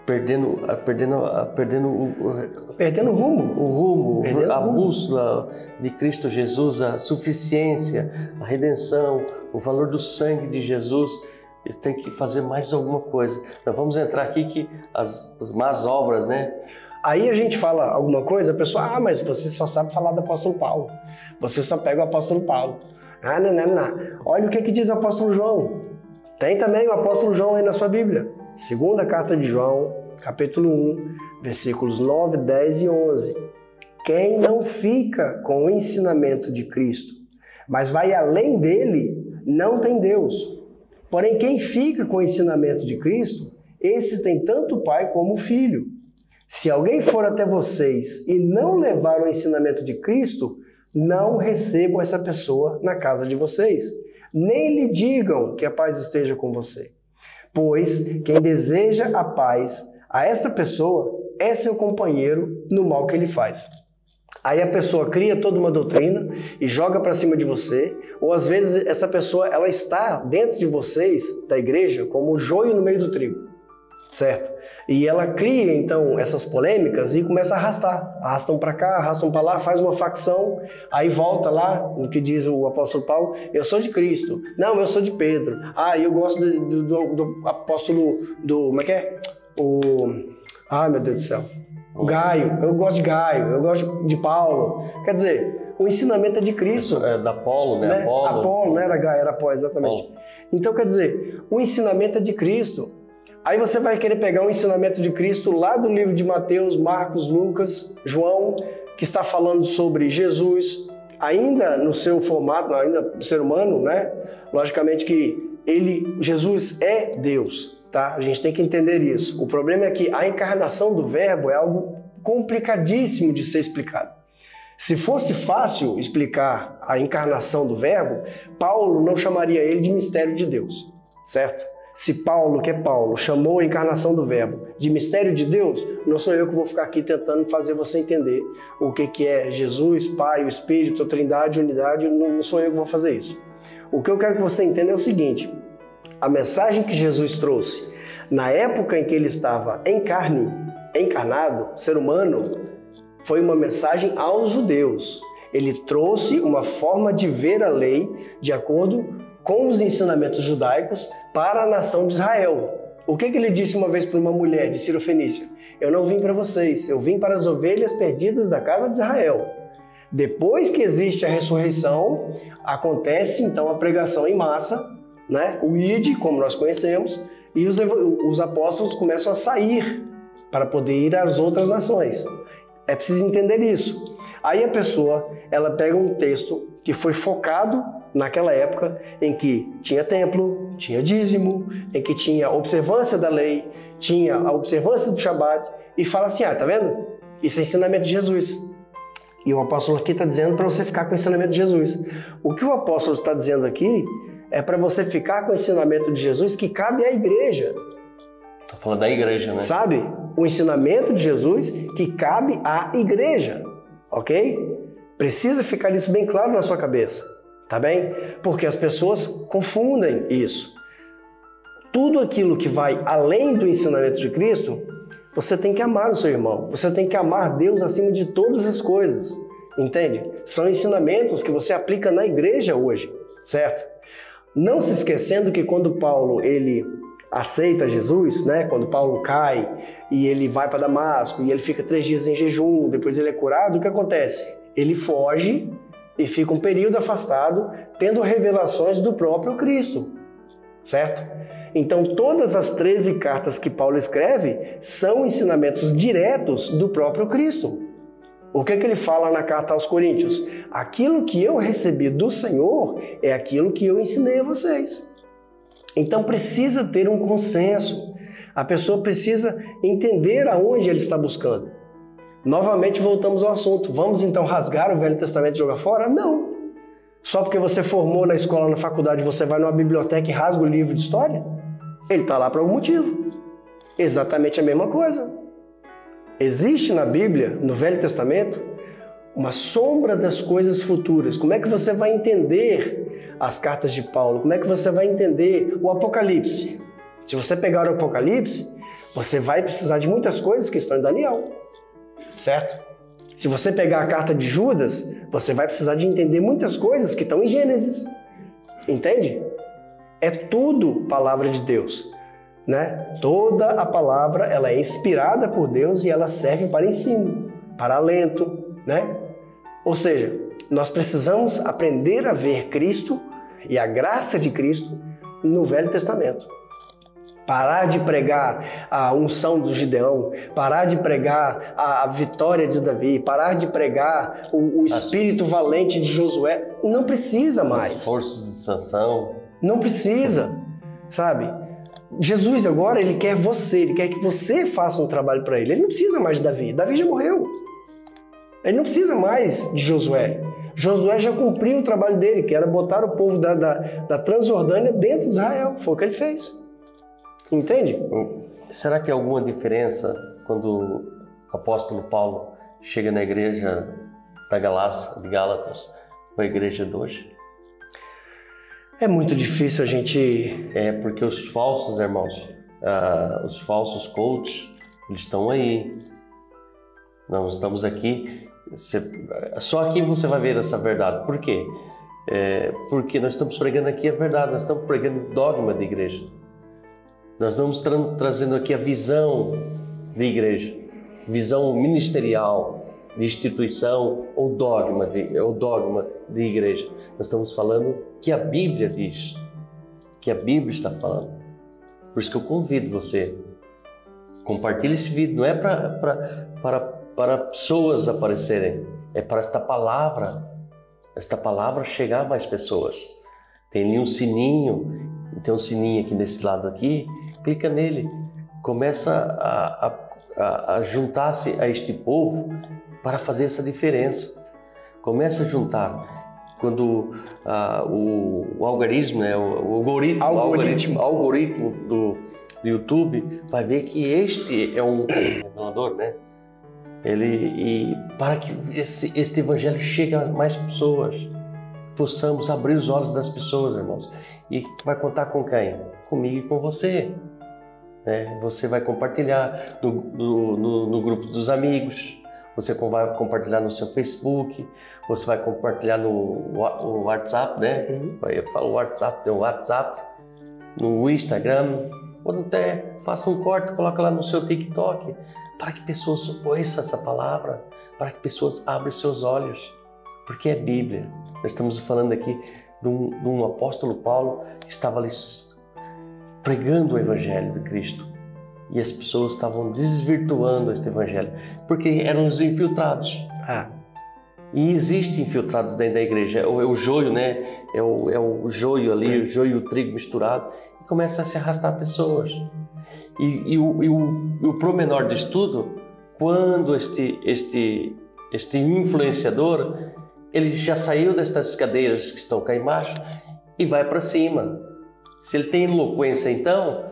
perdendo o rumo, a bússola de Cristo Jesus, a suficiência, a redenção, o valor do sangue de Jesus. Ele tem que fazer mais alguma coisa. Nós vamos entrar aqui que as más obras, né? Aí a gente fala alguma coisa, a pessoa, mas você só sabe falar do apóstolo Paulo. Você só pega o apóstolo Paulo. Não. Olha o que diz o apóstolo João. Tem também o apóstolo João aí na sua Bíblia. Segunda carta de João, capítulo 1, versículos 9, 10 e 11. Quem não fica com o ensinamento de Cristo, mas vai além dele, não tem Deus. Porém, quem fica com o ensinamento de Cristo, esse tem tanto o Pai como o Filho. Se alguém for até vocês e não levar o ensinamento de Cristo, não recebam essa pessoa na casa de vocês. Nem lhe digam que a paz esteja com você. Pois quem deseja a paz a esta pessoa é seu companheiro no mal que ele faz. Aí a pessoa cria toda uma doutrina e joga para cima de você, ou às vezes essa pessoa ela está dentro de vocês, da igreja, como o joio no meio do trigo. Certo? E ela cria, então, essas polêmicas e começa a arrastar. Arrastam para cá, arrastam para lá, faz uma facção, aí volta lá, no que diz o apóstolo Paulo, eu sou de Cristo. Não, eu sou de Pedro. Eu gosto do apóstolo, como é que é? Meu Deus do céu. O Gaio, eu gosto de Gaio, eu gosto de Paulo. Quer dizer, o ensinamento é de Cristo. É da Apolo, né? Apolo, não era Gaio, era Apolo, exatamente. Paulo. Então, quer dizer, o ensinamento é de Cristo. Aí você vai querer pegar o ensinamento de Cristo lá do livro de Mateus, Marcos, Lucas, João, que está falando sobre Jesus, ainda no seu formato, ainda do ser humano, né? Logicamente que Jesus é Deus, tá? A gente tem que entender isso. O problema é que a encarnação do Verbo é algo complicadíssimo de ser explicado. Se fosse fácil explicar a encarnação do Verbo, Paulo não chamaria ele de mistério de Deus, certo? Se Paulo, que é Paulo, chamou a encarnação do Verbo de mistério de Deus, não sou eu que vou ficar aqui tentando fazer você entender o que é Jesus, Pai, o Espírito, a Trindade, a Unidade, não sou eu que vou fazer isso. O que eu quero que você entenda é o seguinte: a mensagem que Jesus trouxe na época em que ele estava em carne, encarnado, ser humano, foi uma mensagem aos judeus. ele trouxe uma forma de ver a lei de acordo com os ensinamentos judaicos para a nação de Israel. O que ele disse uma vez para uma mulher de Cirofenícia? Eu não vim para vocês, eu vim para as ovelhas perdidas da casa de Israel. Depois que existe a ressurreição, acontece então a pregação em massa, né? O ID, como nós conhecemos, e os apóstolos começam a sair para poder ir às outras nações. É preciso entender isso. Aí a pessoa, ela pega um texto que foi focado naquela época em que tinha templo, tinha dízimo, em que tinha observância da lei, tinha a observância do Shabat, e fala assim, tá vendo? Isso é ensinamento de Jesus. E o apóstolo aqui está dizendo para você ficar com o ensinamento de Jesus. O que o apóstolo está dizendo aqui é para você ficar com o ensinamento de Jesus que cabe à igreja. Está falando da igreja, né? Sabe? O ensinamento de Jesus que cabe à igreja, ok? Precisa ficar isso bem claro na sua cabeça, tá bem? Porque as pessoas confundem isso. Tudo aquilo que vai além do ensinamento de Cristo, você tem que amar o seu irmão. Você tem que amar Deus acima de todas as coisas, entende? São ensinamentos que você aplica na igreja hoje, certo? Não se esquecendo que quando Paulo, ele aceita Jesus, né? Quando Paulo cai e ele vai para Damasco e ele fica 3 dias em jejum, depois ele é curado, o que acontece? Ele foge e fica um período afastado, tendo revelações do próprio Cristo, certo? Então, todas as 13 cartas que Paulo escreve são ensinamentos diretos do próprio Cristo. O que ele fala na carta aos Coríntios? Aquilo que eu recebi do Senhor é aquilo que eu ensinei a vocês. Então, precisa ter um consenso. A pessoa precisa entender aonde ele está buscando. Novamente, voltamos ao assunto. Vamos então rasgar o Velho Testamento e jogar fora? Não. Só porque você formou na escola, na faculdade, você vai numa biblioteca e rasga o livro de história? Ele está lá por algum motivo. Exatamente a mesma coisa. Existe na Bíblia, no Velho Testamento, uma sombra das coisas futuras. Como é que você vai entender as cartas de Paulo? Como é que você vai entender o Apocalipse? Se você pegar o Apocalipse, você vai precisar de muitas coisas que estão em Daniel, certo? Se você pegar a carta de Judas, você vai precisar de entender muitas coisas que estão em Gênesis, entende? É tudo palavra de Deus, né? Toda a palavra, ela é inspirada por Deus e ela serve para ensino, para alento, né? Ou seja, nós precisamos aprender a ver Cristo e a graça de Cristo no Velho Testamento. Parar de pregar a unção do Gideão, parar de pregar a vitória de Davi, parar de pregar o espírito valente de Josué. Não precisa mais. As forças de Sansão. Não precisa, sabe? Jesus agora, ele quer você, ele quer que você faça um trabalho para ele. Ele não precisa mais de Davi. Davi já morreu. Ele não precisa mais de Josué. Josué já cumpriu o trabalho dele, que era botar o povo da Transjordânia dentro de Israel. Foi o que ele fez. Entende? Será que há alguma diferença quando o apóstolo Paulo chega na igreja da Galácia, de Gálatas, com a igreja de hoje? É muito difícil a gente... Porque os falsos, irmãos, os falsos coaches, eles estão aí. Nós estamos aqui, só aqui você vai ver essa verdade. Por quê? Porque nós estamos pregando aqui a verdade, nós estamos pregando dogma de igreja. Nós estamos trazendo aqui a visão de igreja, visão ministerial, de instituição ou dogma de igreja. Nós estamos falando que a Bíblia diz, que a Bíblia está falando. Por isso que eu convido você, compartilhe esse vídeo. Não é para pessoas aparecerem, é para esta palavra chegar a mais pessoas. Tem ali um sininho, tem um sininho aqui desse lado aqui, clica nele, começa a juntar-se a este povo para fazer essa diferença. Começa a juntar. Quando o algoritmo, né, o algoritmo do YouTube vai ver que este é um revelador, né? Para que este evangelho chegue a mais pessoas, possamos abrir os olhos das pessoas, irmãos. E vai contar com quem? Comigo e com você. Né? Você vai compartilhar no grupo dos amigos, você vai compartilhar no seu Facebook, você vai compartilhar no WhatsApp, né? Eu falo WhatsApp, tem o WhatsApp, no Instagram, ou até faça um corte, coloca lá no seu TikTok, para que pessoas ouçam essa palavra, para que pessoas abram seus olhos, porque é Bíblia. Nós estamos falando aqui de um apóstolo Paulo que estava ali pregando o Evangelho de Cristo e as pessoas estavam desvirtuando este Evangelho, porque eram os infiltrados. E existem infiltrados dentro da igreja, é o joio, né? É o joio ali, o joio e o trigo misturado, e começa a se arrastar pessoas. E o promenor disso tudo, quando este influenciador, ele já saiu destas cadeiras que estão cá embaixo e vai para cima. Se ele tem eloquência, então,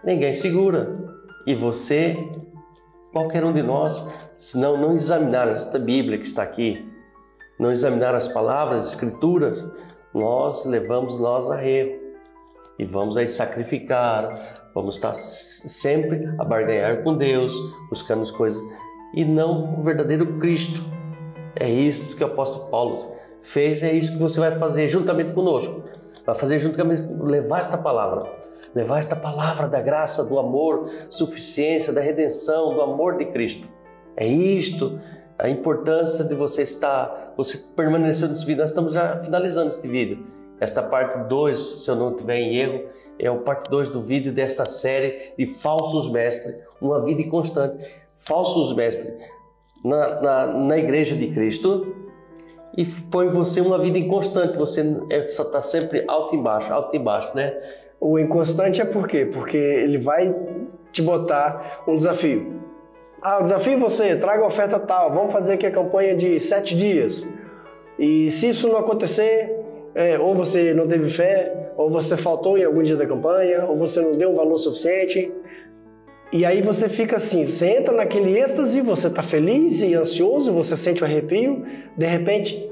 ninguém segura. E você, qualquer um de nós, se não examinar esta Bíblia que está aqui, não examinar as palavras, as escrituras, nós levamos a erro. E vamos aí sacrificar, vamos estar sempre a barganhar com Deus, buscando as coisas, e não o verdadeiro Cristo. É isso que o apóstolo Paulo fez, é isso que você vai fazer juntamente conosco. Vai fazer juntamente, levar esta palavra da graça, do amor, suficiência, da redenção, do amor de Cristo. É isto, a importância de você permanecer nesse vídeo. Nós estamos já finalizando este vídeo. Esta parte 2, se eu não estiver em erro, é o parte 2 do vídeo desta série de falsos mestres, uma vida inconstante. Falsos mestres na igreja de Cristo, e põe você uma vida inconstante, você só está sempre alto e baixo, né? O inconstante é por quê? Porque ele vai te botar um desafio. O desafio é você, traga a oferta tal, vamos fazer aqui a campanha de 7 dias. E se isso não acontecer, ou você não teve fé, ou você faltou em algum dia da campanha, ou você não deu um valor suficiente. E aí você fica assim, você entra naquele êxtase, você está feliz e ansioso, você sente o arrepio, de repente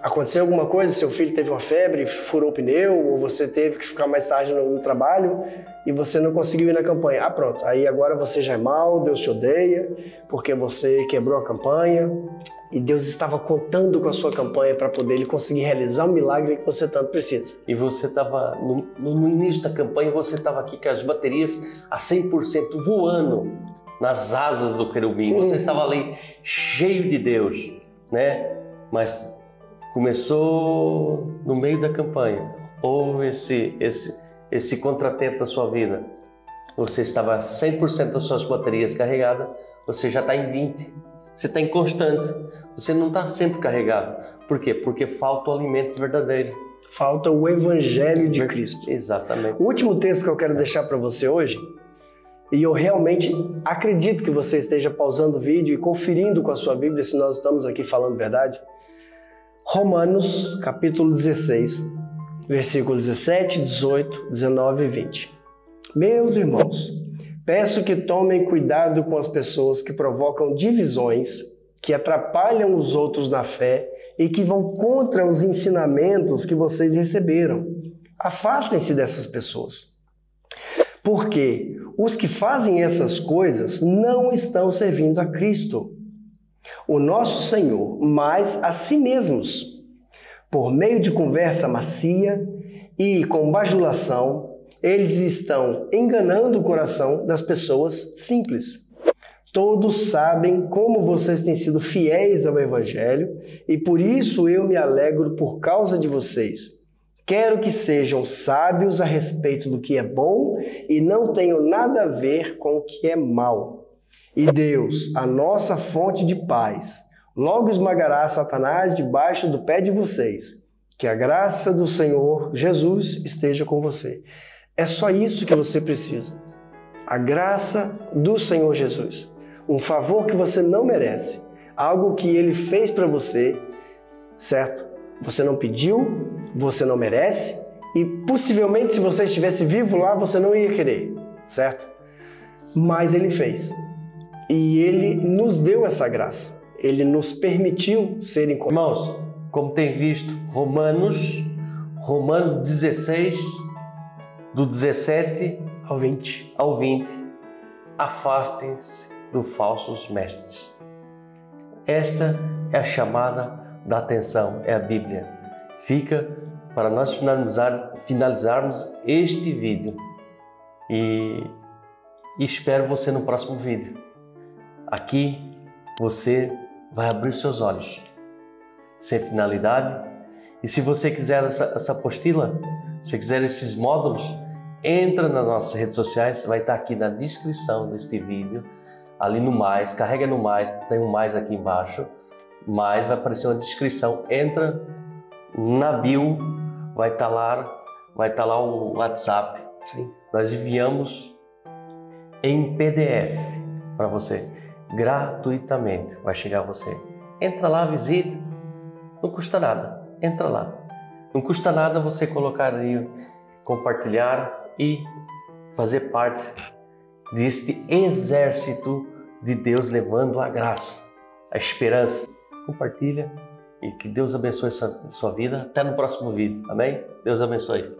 aconteceu alguma coisa, seu filho teve uma febre, furou o pneu, ou você teve que ficar mais tarde no trabalho e você não conseguiu ir na campanha. Pronto, aí agora você já é mal, Deus te odeia, porque você quebrou a campanha e Deus estava contando com a sua campanha para poder ele conseguir realizar o milagre que você tanto precisa. E você estava, no início da campanha, você estava aqui com as baterias a 100% voando nas asas do querubim. Você estava ali cheio de Deus, né? Mas começou no meio da campanha, houve esse contratempo da sua vida. Você estava 100% das suas baterias carregadas, você já está em 20%. Você está inconstante, você não está sempre carregado. Por quê? Porque falta o alimento verdadeiro. Falta o Evangelho de Cristo. Exatamente. O último texto que eu quero deixar para você hoje, e eu realmente acredito que você esteja pausando o vídeo e conferindo com a sua Bíblia se nós estamos aqui falando verdade. Romanos, capítulo 16, versículos 17, 18, 19 e 20. Meus irmãos, peço que tomem cuidado com as pessoas que provocam divisões, que atrapalham os outros na fé e que vão contra os ensinamentos que vocês receberam. Afastem-se dessas pessoas. Porque os que fazem essas coisas não estão servindo a Cristo, o nosso Senhor, mas a si mesmos. Por meio de conversa macia e com bajulação, eles estão enganando o coração das pessoas simples. Todos sabem como vocês têm sido fiéis ao Evangelho e por isso eu me alegro por causa de vocês. Quero que sejam sábios a respeito do que é bom e não tenham nada a ver com o que é mal. E Deus, a nossa fonte de paz, logo esmagará Satanás debaixo do pé de vocês. Que a graça do Senhor Jesus esteja com você. É só isso que você precisa. A graça do Senhor Jesus. Um favor que você não merece. Algo que Ele fez para você, certo? Você não pediu, você não merece e possivelmente se você estivesse vivo lá, você não ia querer, certo? Mas Ele fez. E Ele nos deu essa graça. Ele nos permitiu ser encontrados. Irmãos, como tem visto, Romanos 16, do 17 ao 20. Afastem-se dos falsos mestres. Esta é chamada da atenção, é a Bíblia. Fica para nós finalizarmos este vídeo e espero você no próximo vídeo. Aqui você vai abrir seus olhos, sem finalidade. E se você quiser essa apostila, se quiser esses módulos, entra nas nossas redes sociais, vai estar aqui na descrição deste vídeo, ali no mais, carrega no mais, tem um mais aqui embaixo, mais vai aparecer uma descrição, entra na bio, vai estar lá o WhatsApp. Sim. Nós enviamos em PDF para você, gratuitamente, vai chegar a você. Entra lá, visita, não custa nada, entra lá. Não custa nada você colocar aí, compartilhar e fazer parte deste exército de Deus levando a graça, a esperança. Compartilha e que Deus abençoe sua vida. Até no próximo vídeo. Amém? Deus abençoe.